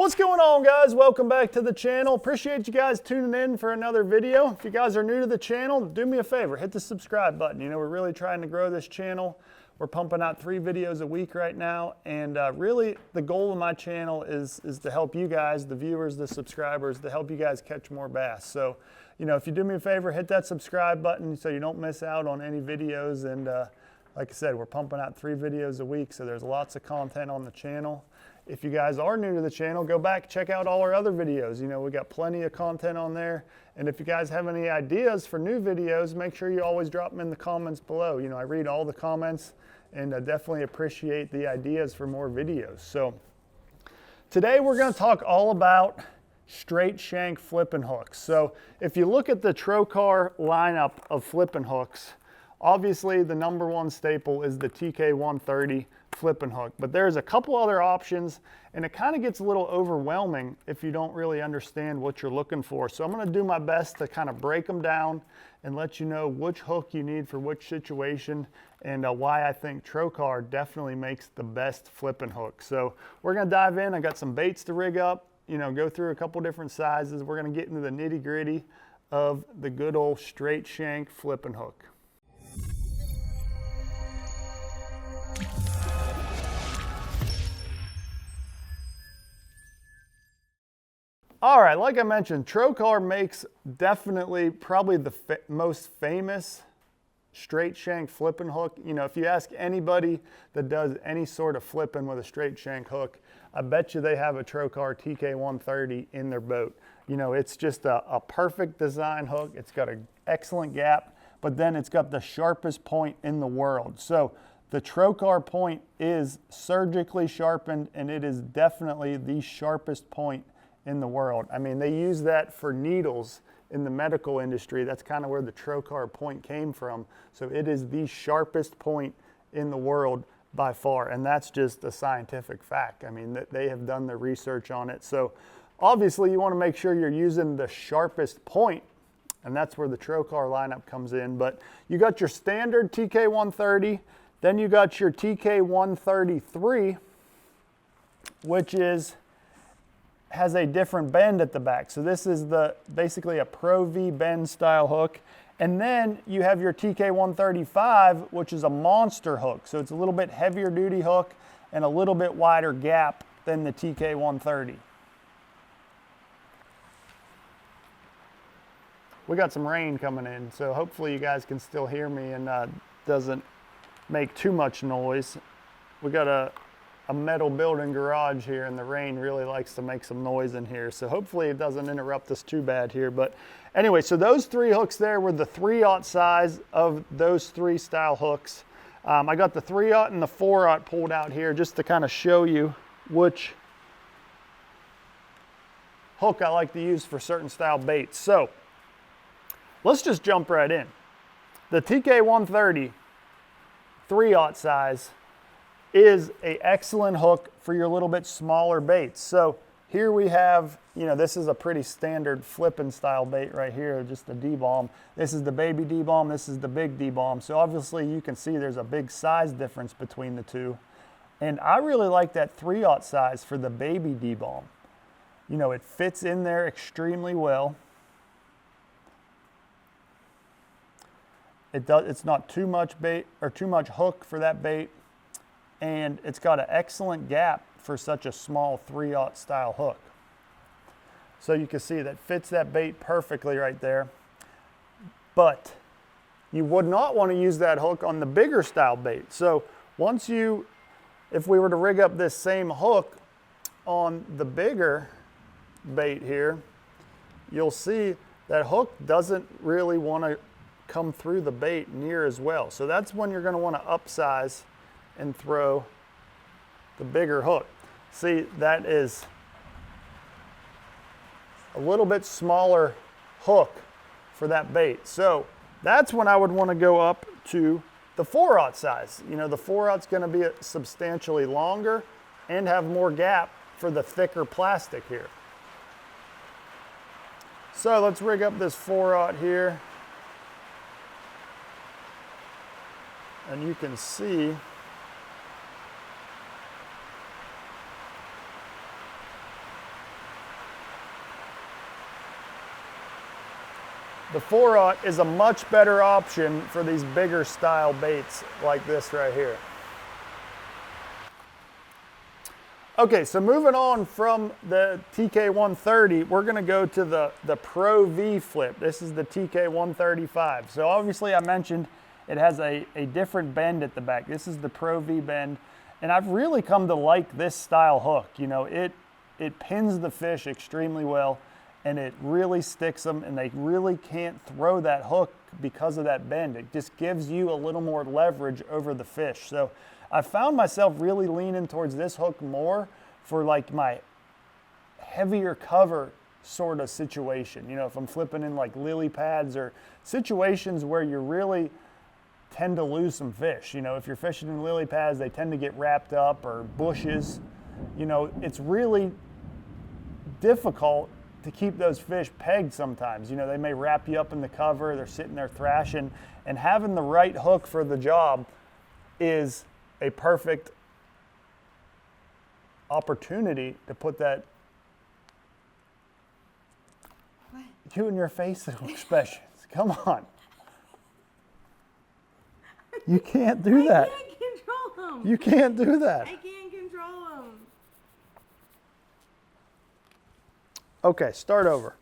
What's going on, guys? Welcome back to the channel. Appreciate you guys tuning in for another video. If you guys are new to the channel, do me a favor, hit the subscribe button. You know, we're really trying to grow this channel. We're pumping out 3 videos a week right now, and really the goal of my channel is to help you guys, the viewers, the subscribers, to help you guys catch more bass. So, you know, if you do me a favor, hit that subscribe button so you don't miss out on any videos. And like I said, we're pumping out 3 videos a week, so there's lots of content on the channel. If you guys are new to the channel, go back, check out all our other videos. You know, we got plenty of content on there. And if you guys have any ideas for new videos, make sure you always drop them in the comments below. You know, I read all the comments, and I definitely appreciate the ideas for more videos. So today we're going to talk all about straight shank flipping hooks. So if you look at the Tro Kar lineup of flipping hooks, obviously the #1 staple is the TK133 flipping hook, but there's a couple other options, and it kind of gets a little overwhelming if you don't really understand what you're looking for. So I'm going to do my best to kind of break them down and let you know which hook you need for which situation, and why I think Tro Kar definitely makes the best flipping hook. So we're going to dive in. I got some baits to rig up, you know, go through a couple different sizes. We're going to get into the nitty-gritty of the good old straight shank flipping hook. All right, like I mentioned, Tro Kar makes definitely probably the most famous straight shank flipping hook. You know, if you ask anybody that does any sort of flipping with a straight shank hook, I bet you they have a Tro Kar TK133 in their boat. You know, it's just a perfect design hook. It's got an excellent gap, but then it's got the sharpest point in the world. So the Tro Kar point is surgically sharpened, and it is definitely the sharpest point in the world. I mean, they use that for needles in the medical industry. That's kind of where the Tro Kar point came from. So it is the sharpest point in the world by far, and that's just a scientific fact. I mean, they have done the research on it. So obviously you want to make sure you're using the sharpest point, and that's where the Tro Kar lineup comes in. But you got your standard TK130, then you got your TK133, which has a different bend at the back. So this is basically a Pro V bend style hook. And then you have your TK135, which is a monster hook. So it's a little bit heavier duty hook and a little bit wider gap than the TK130. We got some rain coming in, so hopefully you guys can still hear me and doesn't make too much noise. We got a metal building garage here, and the rain really likes to make some noise in here, so hopefully it doesn't interrupt us too bad here. But anyway, so those 3 hooks there were the 3/0 size of those 3 style hooks. I got the 3/0 and the 4/0 pulled out here just to kind of show you which hook I like to use for certain style baits. So let's just jump right in. The TK133 3/0 size is an excellent hook for your little bit smaller baits. So here we have, you know, this is a pretty standard flipping style bait right here, just the D-bomb. This is the baby D-bomb, this is the big D-bomb. So obviously you can see there's a big size difference between the two. And I really like that 3/0 size for the baby D-bomb. You know, it fits in there extremely well. It's not too much bait or too much hook for that bait. And it's got an excellent gap for such a small 3/0 style hook. So you can see that fits that bait perfectly right there. But you would not want to use that hook on the bigger style bait. So if we were to rig up this same hook on the bigger bait here, you'll see that hook doesn't really want to come through the bait near as well. So that's when you're going to want to upsize and throw the bigger hook. See, that is a little bit smaller hook for that bait. So that's when I would want to go up to the 4/0 size. You know, the 4/0 is going to be substantially longer and have more gap for the thicker plastic here. So let's rig up this 4/0 here. And you can see, . The 4-aught is a much better option for these bigger style baits like this right here. Okay, so moving on from the TK130, we're gonna go to the Pro V flip. This is the TK135. So obviously I mentioned it has a different bend at the back. This is the Pro V bend, and I've really come to like this style hook. You know, it pins the fish extremely well, and it really sticks them, and they really can't throw that hook because of that bend. It just gives you a little more leverage over the fish. So I found myself really leaning towards this hook more for like my heavier cover sort of situation. You know, if I'm flipping in like lily pads or situations where you really tend to lose some fish. You know, if you're fishing in lily pads, they tend to get wrapped up, or bushes. You know, it's really difficult to keep those fish pegged sometimes. You know, they may wrap you up in the cover, they're sitting there thrashing, and having the right hook for the job is a perfect opportunity to put that. What? You and your facial expressions. Come on. You can't do that. I can't control them. You can't do that. I can't control them. Okay, start over.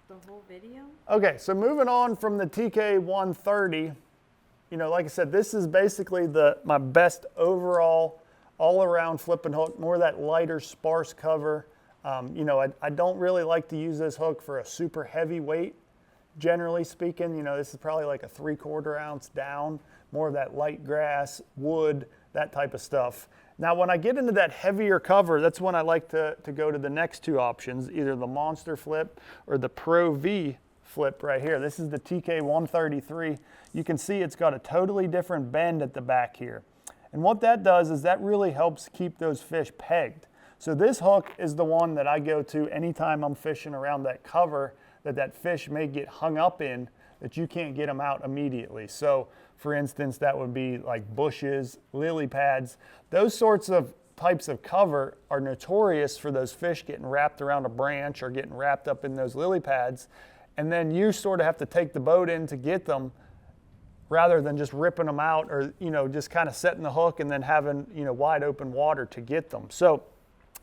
The whole video? Okay, so moving on from the TK130, you know, like I said, this is basically my best overall, all-around flipping hook, more that lighter, sparse cover. You know, I don't really like to use this hook for a super heavy weight, generally speaking. You know, this is probably like a 3/4 ounce down, more of that light grass, wood, that type of stuff. Now, when I get into that heavier cover, that's when I like to go to the next two options, either the Monster Flip or the Pro V flip right here. This is the TK133. You can see it's got a totally different bend at the back here. And what that does is that really helps keep those fish pegged. So this hook is the one that I go to anytime I'm fishing around that cover that fish may get hung up in, that you can't get them out immediately. So for instance, that would be like bushes, lily pads. Those sorts of types of cover are notorious for those fish getting wrapped around a branch or getting wrapped up in those lily pads. And then you sort of have to take the boat in to get them, rather than just ripping them out, or, you know, just kind of setting the hook and then having, you know, wide open water to get them. So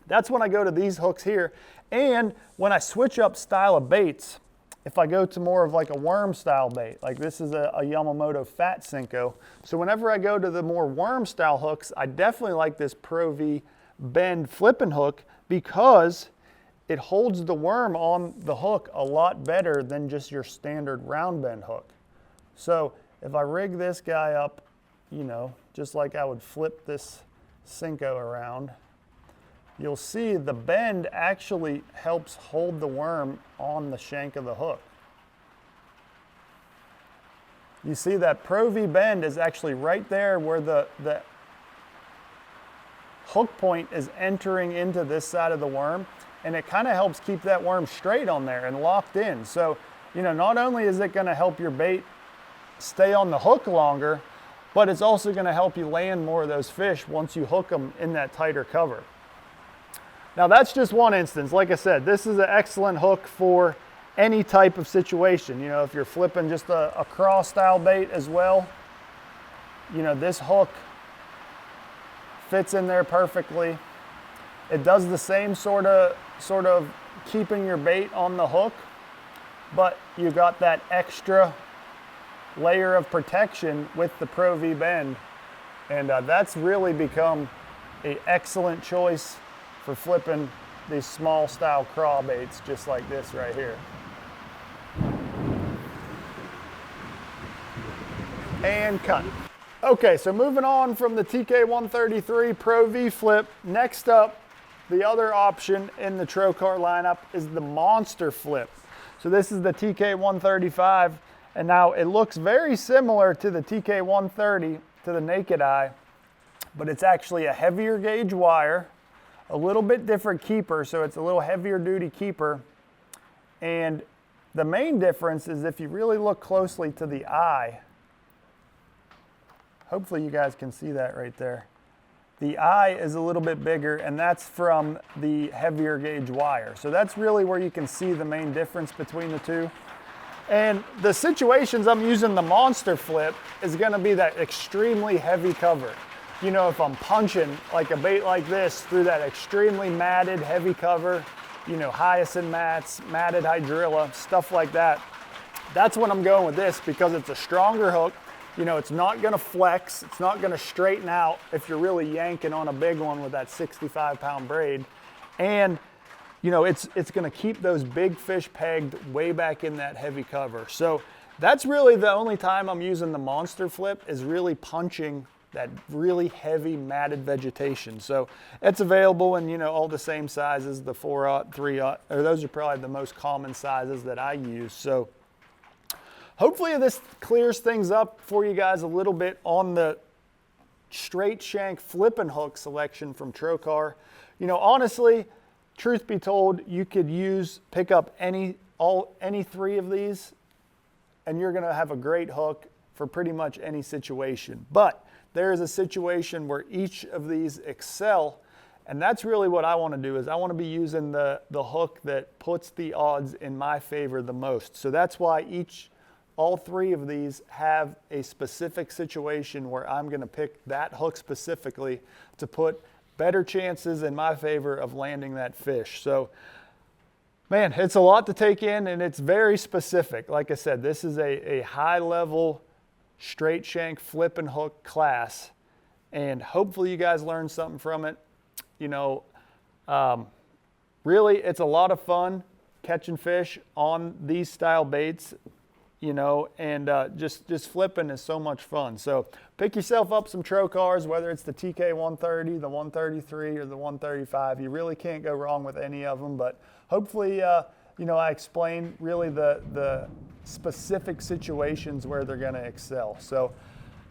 that's when I go to these hooks here. And when I switch up style of baits, if I go to more of like a worm style bait, like this is a Yamamoto Fat Senko. So whenever I go to the more worm style hooks, I definitely like this Pro V bend flipping hook, because it holds the worm on the hook a lot better than just your standard round bend hook. So if I rig this guy up, you know, just like I would flip this Senko around, you'll see the bend actually helps hold the worm on the shank of the hook. You see that Pro V bend is actually right there where the hook point is entering into this side of the worm, and it kind of helps keep that worm straight on there and locked in. So, you know, not only is it going to help your bait stay on the hook longer, but it's also going to help you land more of those fish once you hook them in that tighter cover. Now that's just one instance. Like I said, this is an excellent hook for any type of situation. You know, if you're flipping just a craw style bait as well, you know, this hook fits in there perfectly. It does the same sort of keeping your bait on the hook, but you got that extra layer of protection with the Pro V bend, and that's really become an excellent choice for flipping these small style craw baits just like this right here. And cut. Okay, so moving on from the TK133 Pro V flip, next up, the other option in the Tro Kar lineup is the Monster Flip. So this is the TK135, and now it looks very similar to the TK130 to the naked eye, but it's actually a heavier gauge wire, a little bit different keeper, so it's a little heavier duty keeper. And the main difference is if you really look closely to the eye, hopefully you guys can see that right there. The eye is a little bit bigger, and that's from the heavier gauge wire. So that's really where you can see the main difference between the two. And the situations I'm using the monster flip is gonna be that extremely heavy cover. You know, if I'm punching like a bait like this through that extremely matted, heavy cover, you know, hyacinth mats, matted hydrilla, stuff like that, that's when I'm going with this because it's a stronger hook. You know, it's not gonna flex, it's not gonna straighten out if you're really yanking on a big one with that 65-pound braid. And, you know, it's gonna keep those big fish pegged way back in that heavy cover. So that's really the only time I'm using the monster flip, is really punching that really heavy matted vegetation. So it's available in, you know, all the same sizes, the 4/0, 3/0, or those are probably the most common sizes that I use. So hopefully this clears things up for you guys a little bit on the straight shank flipping hook selection from Tro Kar. You know, honestly, truth be told, you could pick up any three of these and you're gonna have a great hook for pretty much any situation. But there is a situation where each of these excel, and that's really what I wanna do, is I wanna be using the hook that puts the odds in my favor the most. So that's why all three of these have a specific situation where I'm gonna pick that hook specifically to put better chances in my favor of landing that fish. So, man, it's a lot to take in, and it's very specific. Like I said, this is a high level straight shank flipping hook class, and hopefully you guys learned something from it. You know, really, it's a lot of fun catching fish on these style baits, you know, and just flipping is so much fun. So pick yourself up some Tro Kars, whether it's the TK130, the 133, or the 135. You really can't go wrong with any of them, but hopefully, you know, I explained really the specific situations where they're gonna excel. So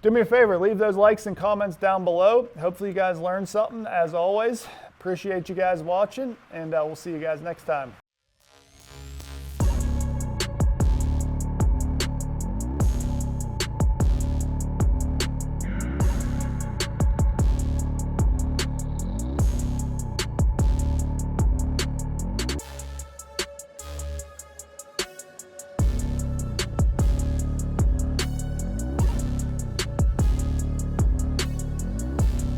do me a favor, leave those likes and comments down below. Hopefully you guys learned something. As always, appreciate you guys watching, and we'll see you guys next time.